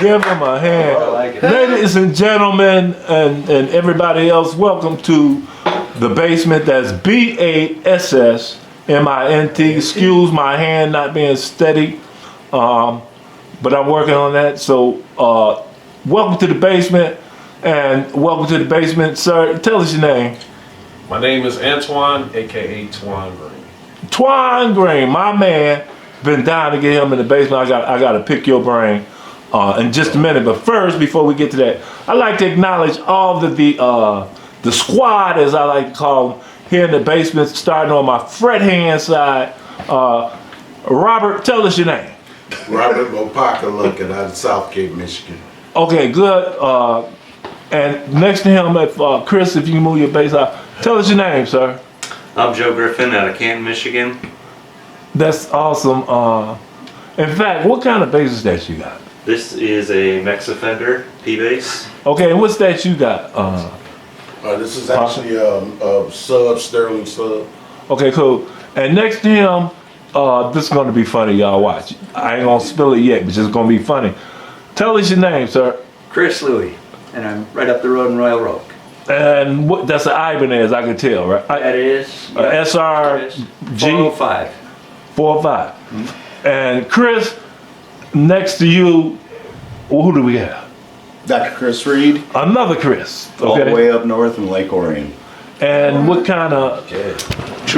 Give him a hand. I like it. Ladies and gentlemen, and everybody else, welcome to the basement. That's BASSMINT. Excuse my hand not being steady, but I'm working on that. So, welcome to the basement, and welcome to the basement, sir. Tell us your name. My name is Antoine, aka Twon Green. Twon Green, my man. Been dying to get him in the basement. I got to pick your brain in just a minute. But first, before we get to that, I'd like to acknowledge all the squad, as I like to call them, here in the basement, starting on my fret hand side. Robert, tell us your name. Robert Mopaka looking out of South Cape, Michigan. Okay, good. And next to him, Chris, if you can move your bass out. Tell us your name, sir. I'm Joe Griffin out of Canton, Michigan. That's awesome. In fact, what kind of bass is that you got? This is a Mexa Fender P-Bass. Okay, and what's that you got? This is actually a sub, Sterling sub. Okay, cool. And next to him, this is going to be funny, y'all watch. I ain't going to spill it yet, but it's going to be funny. Tell us your name, sir. Chris Louie, and I'm right up the road in Royal Road. And what? That's an Ibanez, I can tell, right? That is SRG 405. 405. Mm-hmm. And Chris, next to you, who do we have? Dr. Chris Reed, Another Chris. all the Okay. way up north in Lake Orion. And what kind of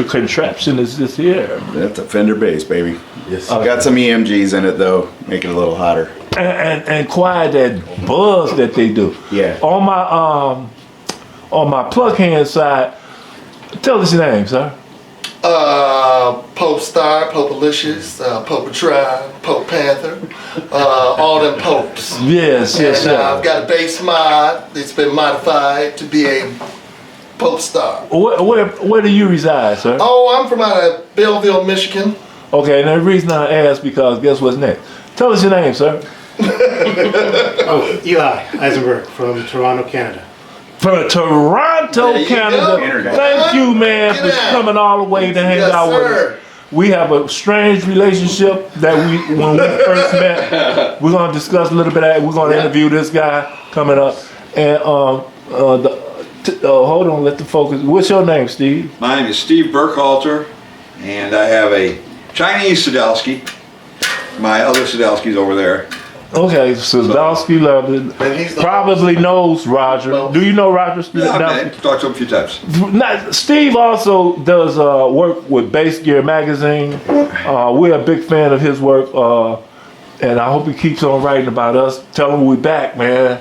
contraption is this here? That's a Fender bass, baby. Yes. Got some EMGs in it though, make it a little hotter. And quiet that buzz that they do. Yeah. On my plug hand side, tell us your name, sir. Pope Star, Popalicious, Pope Tribe, Pope Panther, all them popes. Yes, yes, And yes. I've got a bass mod that's been modified to be a Pope Star. Where do you reside, sir? Oh, I'm from out of Belleville, Michigan. Okay, and the reason I asked because guess what's next? Tell us your name, sir. Oh, Eli Eisenberg from Toronto, Canada. From Toronto, There you Canada. go. Thank you, man, Get for out. coming all the way to hang Yes, out with sir. us. We have a strange relationship that when we first met. We're gonna discuss a little bit of that. We're gonna interview this guy coming up. And hold on, let the focus. What's your name, Steve? My name is Steve Burkhalter, and I have a Chinese Sadowski. My other Sadowski's over there. Okay, Sadowski probably knows Roger. Do you know Roger Yeah, I've Sadowski? met him, talked to him a few times. Steve also does work with Bass Gear Magazine. We're a big fan of his work, and I hope he keeps on writing about us. Tell him we're back, man.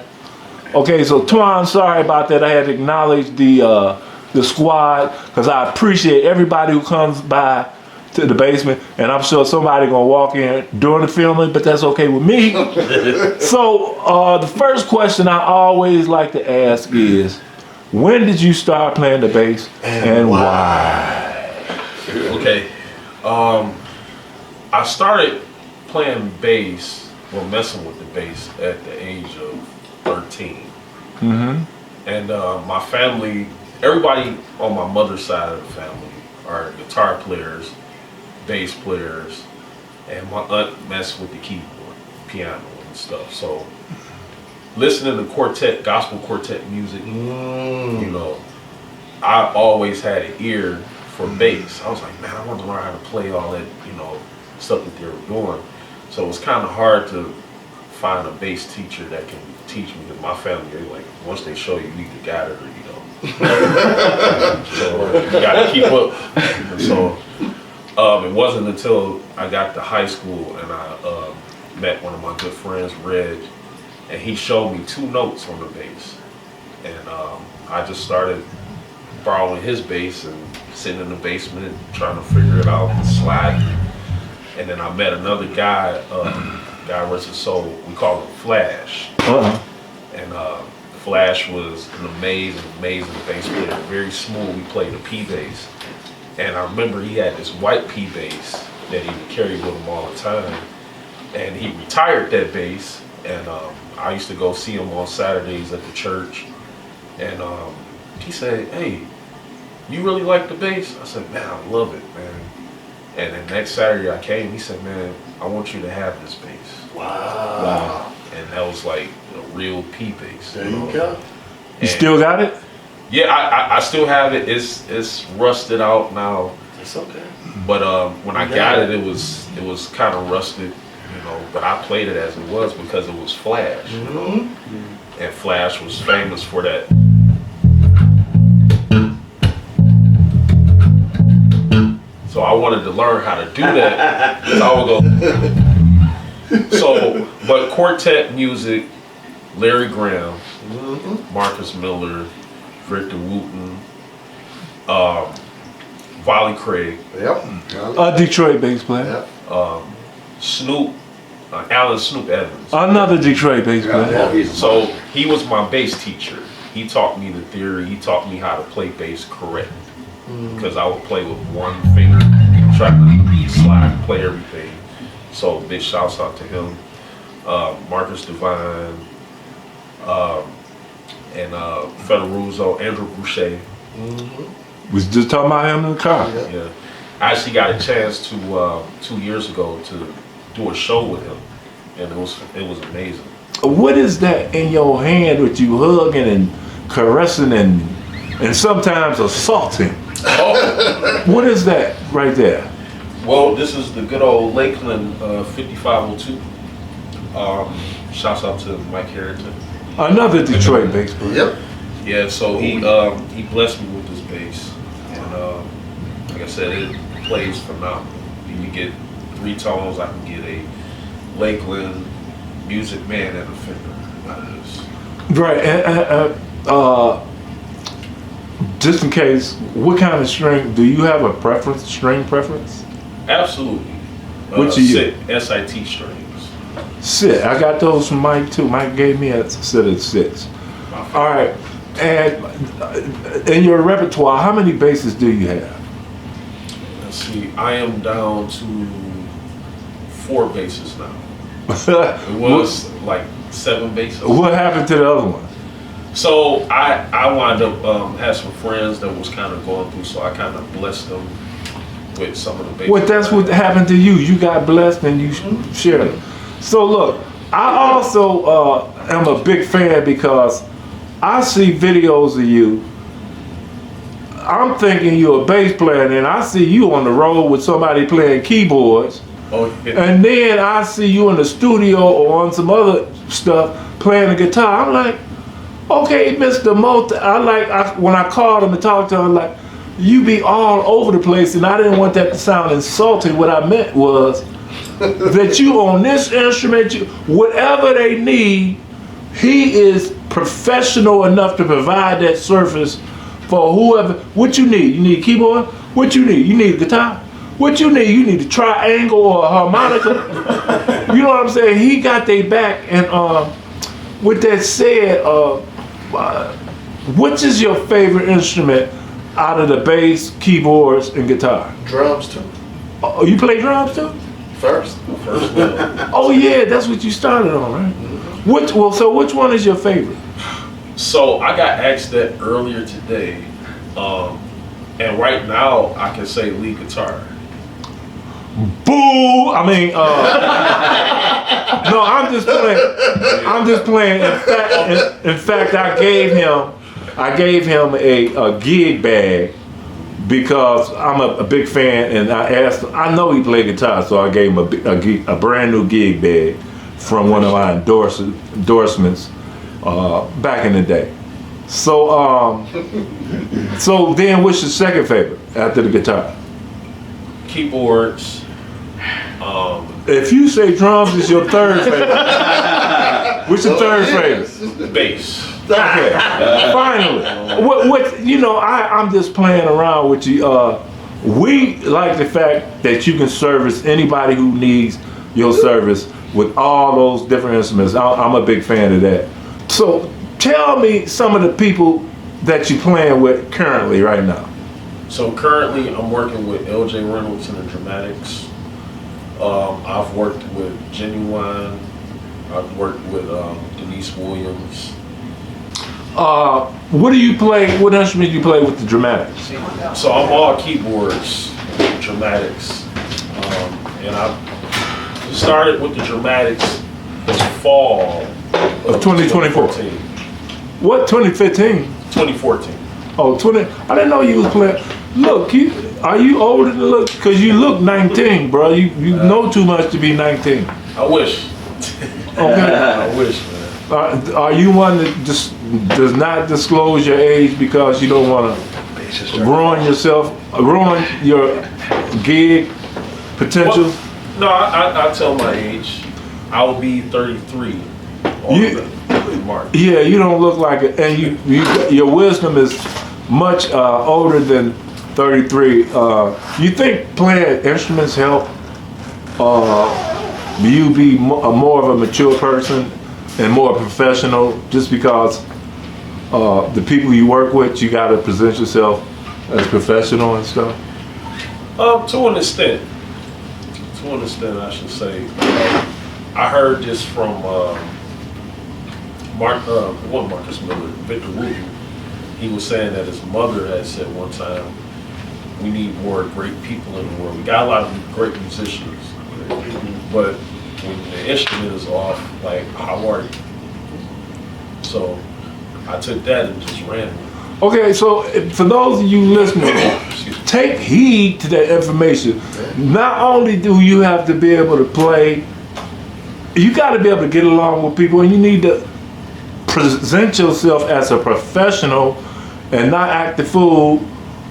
Okay, so Twon, sorry about that. I had to acknowledge the squad because I appreciate everybody who comes by to the basement, and I'm sure somebody gonna walk in during the filming, but that's okay with me. So the first question I always like to ask is, when did you start playing the bass and why? Okay. I started playing bass, messing with the bass at the age of 13. Mm-hmm. And my family, everybody on my mother's side of the family are guitar players, bass players, and my aunt messed with the keyboard, piano and stuff. So listening to gospel quartet music, you know, I always had an ear for bass. I was like, man, I want to learn how to play all that, you know, stuff that they were doing. So it was kind of hard to find a bass teacher that can teach me, because my family, they like, once they show you, you either got it or you don't. So you got to keep up. So it wasn't until I got to high school and I met one of my good friends, Reg, and he showed me 2 notes on the bass. And I just started borrowing his bass and sitting in the basement trying to figure it out and sliding. And then I met another guy, guy rest his soul, we call him Flash. And Flash was an amazing bass player, very smooth. We played a P bass. And I remember he had this white P bass that he would carry with him all the time. And he retired that bass. And I used to go see him on Saturdays at the church. And he said, hey, you really like the bass? I said, man, I love it, man. And then next Saturday I came, he said, man, I want you to have this bass. Wow. And that sounds like a real P bass. There you go. You still got it? Yeah, I still have it. It's rusted out now. It's okay. But when I got it, it was kind of rusted, But I played it as it was because it was Flash, and Flash was famous for that. So I wanted to learn how to do that. So I would go. So, but quartet music, Larry Graham, Marcus Miller, Victor Wooten, Volley Craig, Yep. A Detroit bass player. Yep. Snoop, Alan Snoop Evans. Another Detroit bass player. So he was my bass teacher. He taught me the theory. He taught me how to play bass correct. Because I would play with one finger, try to slide, play everything. So big shouts out to him. Marcus Devine, and Federuzzo, Andrew Boucher. Was just talking about him in the car. Yeah, I actually got a chance to 2 years ago to do a show with him, and it was amazing. What is that in your hand with you hugging and caressing and sometimes assaulting? Oh, What is that right there? well, this is the good old Lakeland 5502. Shouts out to Mike Harrington. Another Detroit bass player. Yep. Yeah, so he blessed me with this bass, and like I said, it plays phenomenal. You can get 3 tones. I can get a Lakeland Music Man and a Fender out of this. Right. Just in case, what kind of string do you have a preference? String preference? Absolutely. What you use? SIT strings. Sit. I got those from Mike too. Mike gave me a set of 6. All right. And in your repertoire, how many basses do you have? Let's see. I am down to 4 basses now. It was like 7 basses. What happened to the other one? So I wound up had some friends that was kind of going through, so I kind of blessed them with some of the basses. Well, that's what happened to you. You got blessed and you shared it. So look, I also am a big fan because I see videos of you. I'm thinking you're a bass player, and then I see you on the road with somebody playing keyboards. Oh, yeah. And then I see you in the studio or on some other stuff playing the guitar. I'm like, okay, Mr. Multi. When I called him and talked to him, I'm like, you be all over the place, and I didn't want that to sound insulting. What I meant was that you on this instrument, whatever they need, he is professional enough to provide that surface for whoever. What you need? You need a keyboard? What you need? You need a guitar? What you need? You need a triangle or a harmonica. You know what I'm saying? He got their back. And with that said, which is your favorite instrument out of the bass, keyboards, and guitar? Drums too. Oh, you play drums too? First. Oh yeah, that's what you started on, right? So which one is your favorite? So I got asked that earlier today, and right now I can say lead guitar. Boo! I mean, no, I'm just playing. In fact, I gave him a gig bag because I'm a big fan, and I asked. I know he played guitar, so I gave him a brand new gig bag from one of my endorsements back in the day. So, so then, what's your second favorite after the guitar? Keyboards. If you say drums is your third favorite, what's your third favorite? Bass. Okay, finally. I'm just playing around with you. We like the fact that you can service anybody who needs your service with all those different instruments. I'm a big fan of that. So tell me some of the people that you're playing with currently right now. So currently I'm working with LJ Reynolds in the Dramatics. I've worked with Genuine. I've worked with Denise Williams. What do you play? What instrument do you play with the Dramatics? So I'm all keyboards with Dramatics. And I started with the Dramatics this fall, Of 2024. 2014. What, 2015? 2014. Oh, 20. I didn't know you was playing. Look, are you older than look? Because you look 19, bro. You know too much to be 19. I wish. Okay. I wish, man. Are you one that just does not disclose your age because you don't want to ruin yourself, ruin your gig potential? Well, no, I tell my age. I will be 33 in March. Yeah, you don't look like it, and your wisdom is much older than 33. You think playing instruments help you be more of a mature person and more professional? Just because the people you work with, you got to present yourself as professional and stuff. To an extent. To an extent, I should say. I heard this from Marcus Miller, Victor Wooten. He was saying that his mother had said one time, we need more great people in the world. We got a lot of great musicians, but when the instrument is off, like, how are you? So I took that and just ran with it. Okay, so for those of you listening, take heed to that information. Not only do you have to be able to play, you got to be able to get along with people, and you need to present yourself as a professional and not act the fool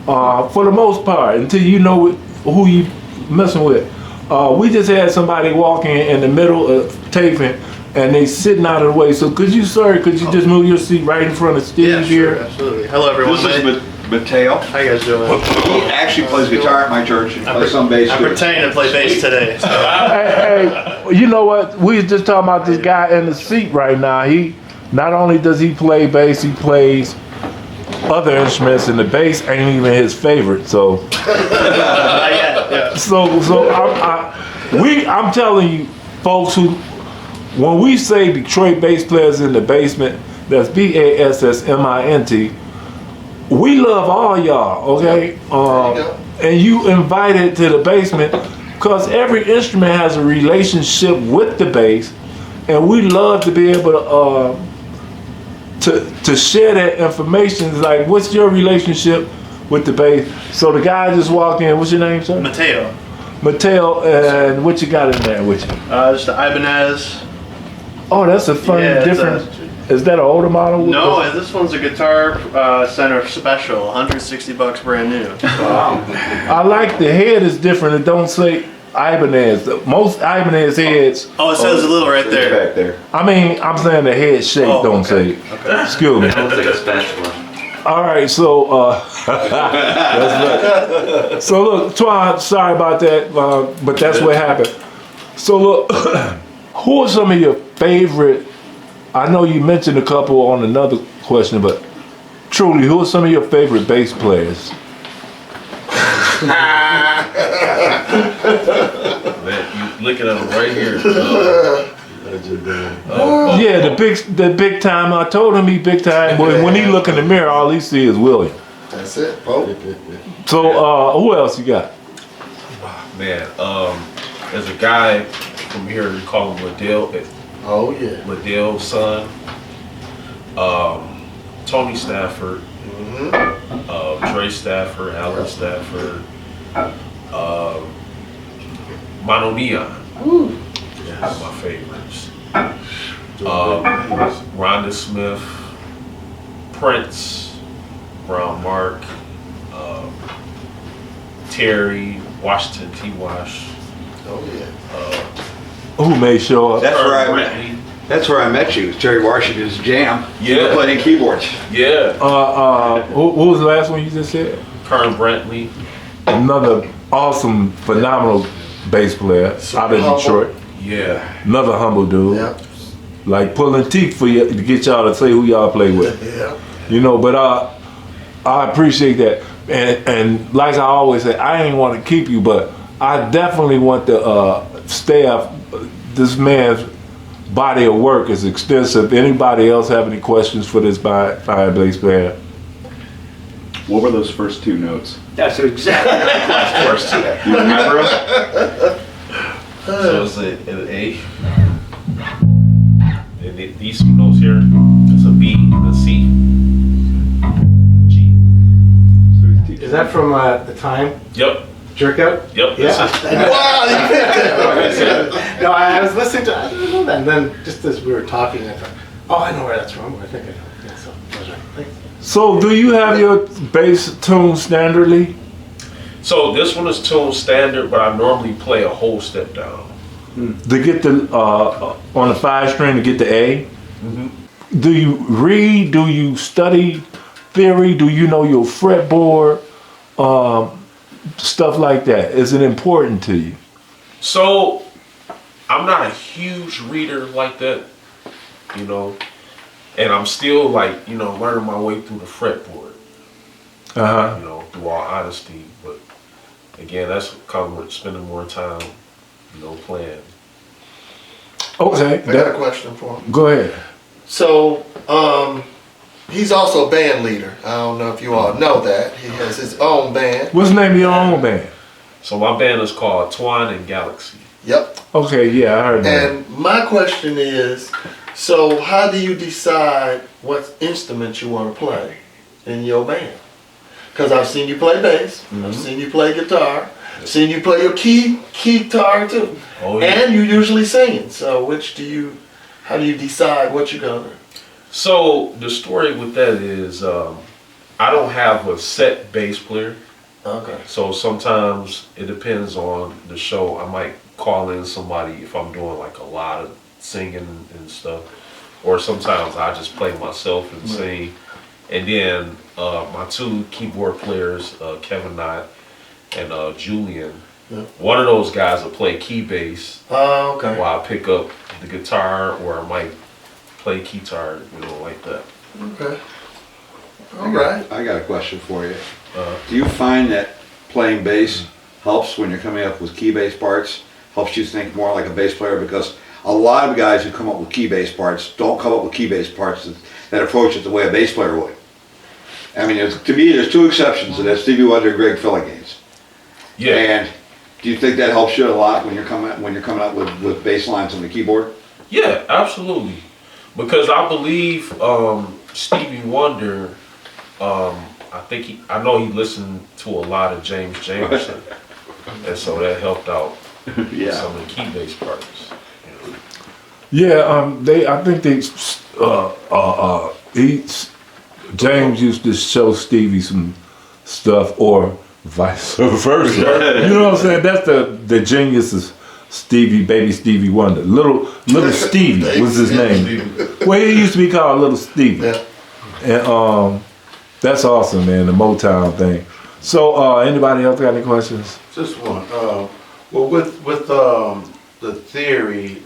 for the most part until you know who you messing with. We just had somebody walking in the middle of taping and they sitting out of the way. So could you just move your seat right in front of Steve Yeah, here? sure, absolutely. Hello, everyone. This is Mateo. How you guys doing? He actually plays guitar at my church and plays some bass I'm too. pretending to play bass today. So. Hey, you know what? We was just talking about this guy in the seat right now. He not only does he play bass, he plays other instruments, and the bass ain't even his favorite. So, Yeah. I'm telling you, folks, when we say Detroit bass players in the basement, that's BASSMINT. We love all y'all, okay? And you invited to the basement because every instrument has a relationship with the bass, and we love to be able to share that information. It's like, what's your relationship with the bass? So the guy just walked in. What's your name, sir? Mateo. Mateo, and what you got in there with you? Just the Ibanez. Oh, that's a fun, Yeah, different. Is that an older model? No, this one's a Guitar Center special, $160 brand new. Wow. I like the head is different. It don't say Ibanez. Most Ibanez heads. Oh, it says a little right there. Back there. I mean, I'm saying the head shape don't say. Excuse me. I don't think a spatula. All right, so that's right. So look, Twon, sorry about that, but that's what happened. So look, who are some of your favorite? I know you mentioned a couple on another question, but truly, who are some of your favorite bass players? Man, you looking at him right here. Yeah, the big time. I told him he big time, but when he look in the mirror, all he see is William. That's it, folks. So who else you got? Man, there's a guy from here, we call him Liddell. Oh, yeah. Liddell's son. Tony Stafford. Trey Stafford, Alan Stafford. Mono Neon. That's my favorites. Rhonda Smith, Prince, Brown Mark, Terry, Washington T. Wash. Oh, yeah. Who may show up? That's where I met you. Terry Washington's jam. You Yeah. were playing keyboards. Yeah. Who was the last one you just said? Kern Brantley. Another awesome, phenomenal bass player out of Detroit. Yeah. Another humble dude. Yeah. Like pulling teeth for you to get y'all to say who y'all play with. Yeah. You know, but I appreciate that. And like I always say, I ain't want to keep you, but I definitely want the staff, this man's body of work is extensive. Anybody else have any questions for this fine bass player? What were those first two notes? That's exactly my question. You remember them? So it's an A. And these see some notes here. It's a B and a C. G. Is that from the time Yep. jerk out? Yep. Yeah. That's it. Wow, you picked it. No, I was listening to. I didn't know that. And then just as we were talking, I thought, oh, I know where that's from. I think I know. Yeah, so that was right. Thanks. So do you have your bass tuned standardly? So this one is tuned standard, but I normally play a whole step down. To get the on the 5-string to get the A? Do you read? Do you study theory? Do you know your fretboard? Stuff like that. Is it important to you? So I'm not a huge reader like that, you know, and I'm still like, you know, learning my way through the fretboard, you know, through all honesty. But again, that's comes with spending more time, you know, playing. Okay. I got a question for him. Go ahead. So, he's also a band leader. I don't know if you all know that. He has his own band. What's the name of your own band? So my band is called Twon and Galaxy. Yep. Okay, yeah, I heard that. And my question is, so how do you decide what instrument you want to play in your band? Because I've seen you play bass, I've seen you play guitar, I've seen you play your keytar too, Oh, yeah. and you're usually singing. So how do you decide what you're gonna? So the story with that is, I don't have a set bass player. Okay. So sometimes it depends on the show. I might call in somebody if I'm doing like a lot of singing and stuff, or sometimes I just play myself and sing. And then my two keyboard players, Kevin Knott and Julian, one of those guys will play key bass Oh, okay. while I pick up the guitar, or I might play guitar, you know, like that. Okay. All right. I got a question for you. Do you find that playing bass helps when you're coming up with key bass parts? Helps you think more like a bass player? Because a lot of guys who come up with key bass parts don't come up with key bass parts that approach it the way a bass player would. I mean, to me, there's two exceptions, and that's Stevie Wonder and Greg Phillinganes. Yeah. And do you think that helps you a lot when you're coming up with bass lines on the keyboard? Yeah, absolutely. Because I believe Stevie Wonder, I know he listened to a lot of James Jamerson, and so that helped out some of the key bass parts. Yeah, I think James used to show Stevie some stuff, or vice versa. You know what I'm saying? That's the genius of baby Stevie Wonder. Little Stevie was his name. Well, he used to be called Little Stevie. Yeah. And that's awesome, man, the Motown thing. So, anybody else got any questions? Just one. Well, with the theory,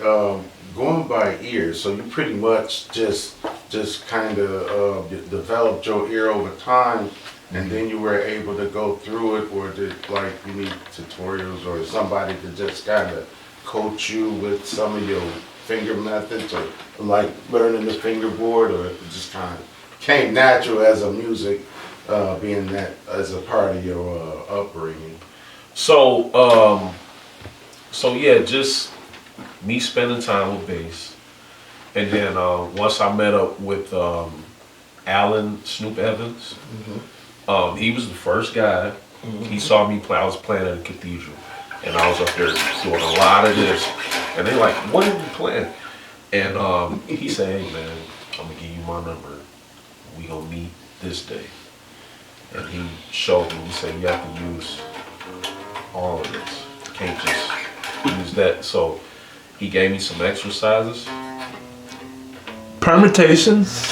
going by ear, so you pretty much just kind of developed your ear over time, and then you were able to go through it, or did like you need tutorials or somebody to just kind of coach you with some of your finger methods, or like learning the fingerboard, or it just kind of came natural as a music, being that as a part of your upbringing? So yeah, just me spending time with bass, and then once I met up with Alan Snoop Evans, he was the first guy. He saw me play. I was playing at a cathedral, and I was up there doing a lot of this, and they like, "What are you playing?" And he said, "Hey man, I'm gonna give you my number. We gonna meet this day." And he showed me. He said, "You have to use all of this. You can't just use that." So he gave me some exercises. Permutations?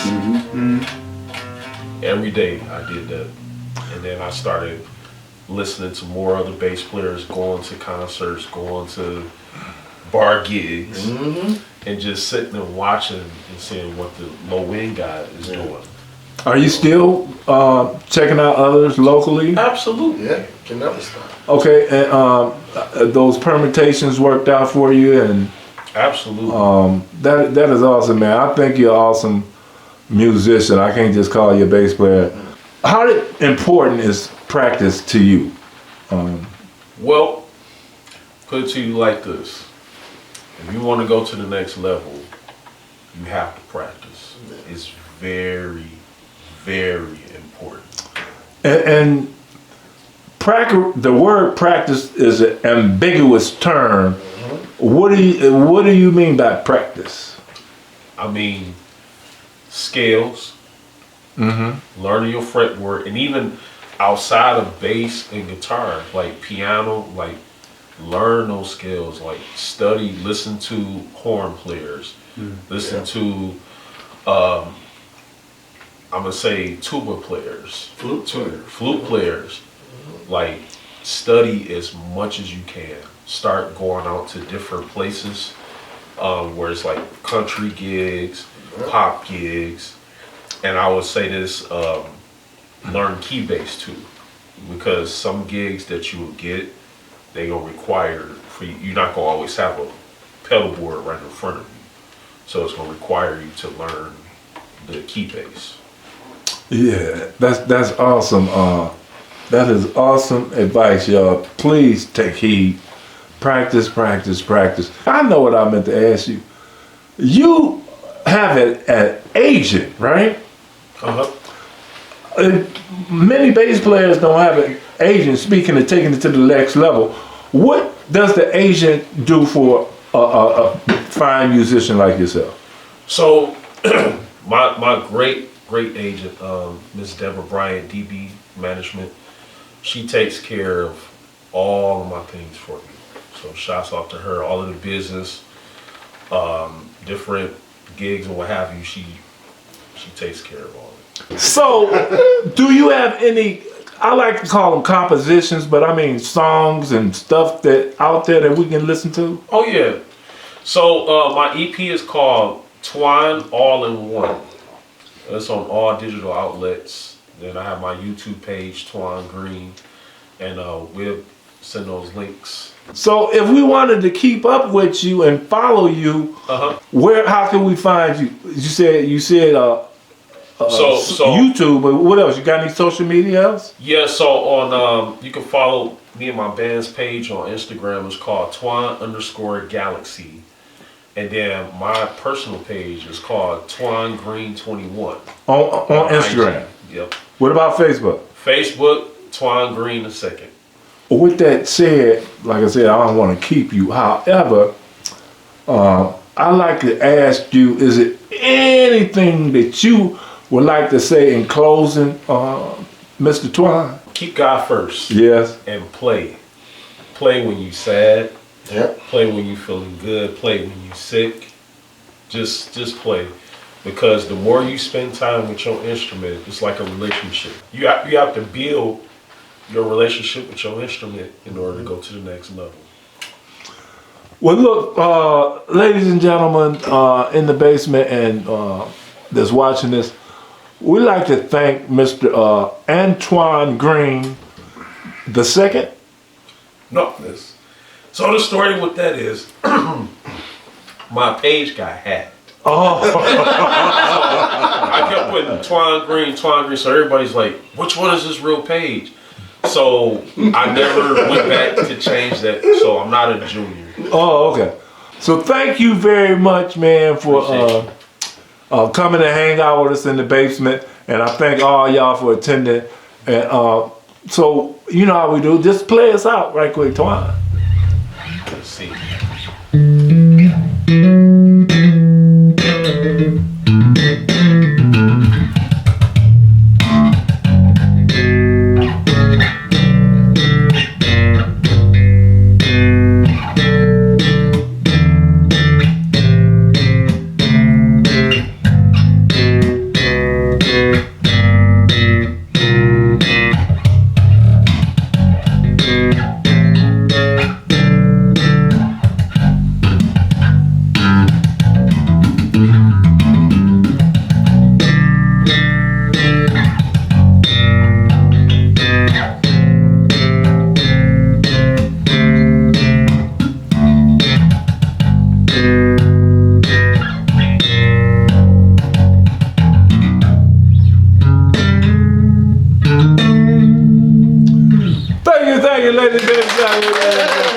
Every day I did that. And then I started listening to more other bass players, going to concerts, going to bar gigs, and just sitting and watching and seeing what the low end guy is doing. Are you still checking out others locally? Absolutely. Yeah, can never stop. Okay, and those permutations worked out for you, and Absolutely. that is awesome, man. I think you're an awesome musician. I can't just call you a bass player. How important is practice to you? Well, put it to you like this. If you want to go to the next level, you have to practice. It's very, very important. And the word practice is an ambiguous term. What do you mean by practice? I mean, scales, learning your fretboard, and even outside of bass and guitar, like piano, like learn those skills, like study, listen to horn players, listen to, I'm gonna say tuba players, flute players, like study as much as you can. Start going out to different places where it's like country gigs, pop gigs, and I would say this, learn key bass too, because some gigs that you will get, they gonna require for you. You're not gonna always have a pedal board right in front of you, so it's gonna require you to learn the key bass. Yeah, that's awesome. That is awesome advice, y'all. Please take heed. Practice, practice, practice. I know what I meant to ask you. You have an agent, right? Many bass players don't have an agent. Speaking of taking it to the next level, what does the agent do for a fine musician like yourself? So, my great agent, Miss Deborah Bryant, DB Management, she takes care of all of my things for me. So shouts out to her, all of the business, different gigs and what have you. She takes care of all of it. So, do you have any? I like to call them compositions, but I mean songs and stuff that out there that we can listen to. Oh yeah. So my EP is called Twon All in One. It's on all digital outlets. Then I have my YouTube page, Twon Green, and we'll send those links. So if we wanted to keep up with you and follow you, how can we find you? You said YouTube, but what else? You got any social media else? Yeah, so on you can follow me and my band's page on Instagram. It's called Twon_Galaxy. And then my personal page is called Twon Green 21. On Instagram? IG. Yep. What about Facebook? Facebook, Twon Green II. With that said, like I said, I don't want to keep you. However, I like to ask you, is it anything that you would like to say in closing, Mr. Twon? Keep God first. Yes. And play. Play when you sad. Yep. Play when you feeling good. Play when you sick. Just play. Because the more you spend time with your instrument, it's like a relationship. You have to build your relationship with your instrument in order to go to the next level. Well, look, ladies and gentlemen in the basement and that's watching this, we'd like to thank Mr. Antoine Green II. No, this. So the story with that is, my page got hacked. Oh. I kept putting Twon Green, so everybody's like, which one is this real page? So I never went back to change that, so I'm not a junior. Oh, okay. So thank you very much, man, for coming to hang out with us in the basement. And I thank all y'all for attending. And so, you know how we do. Just play us out right quick, Twon. Let's see. Thank you, ladies and gentlemen.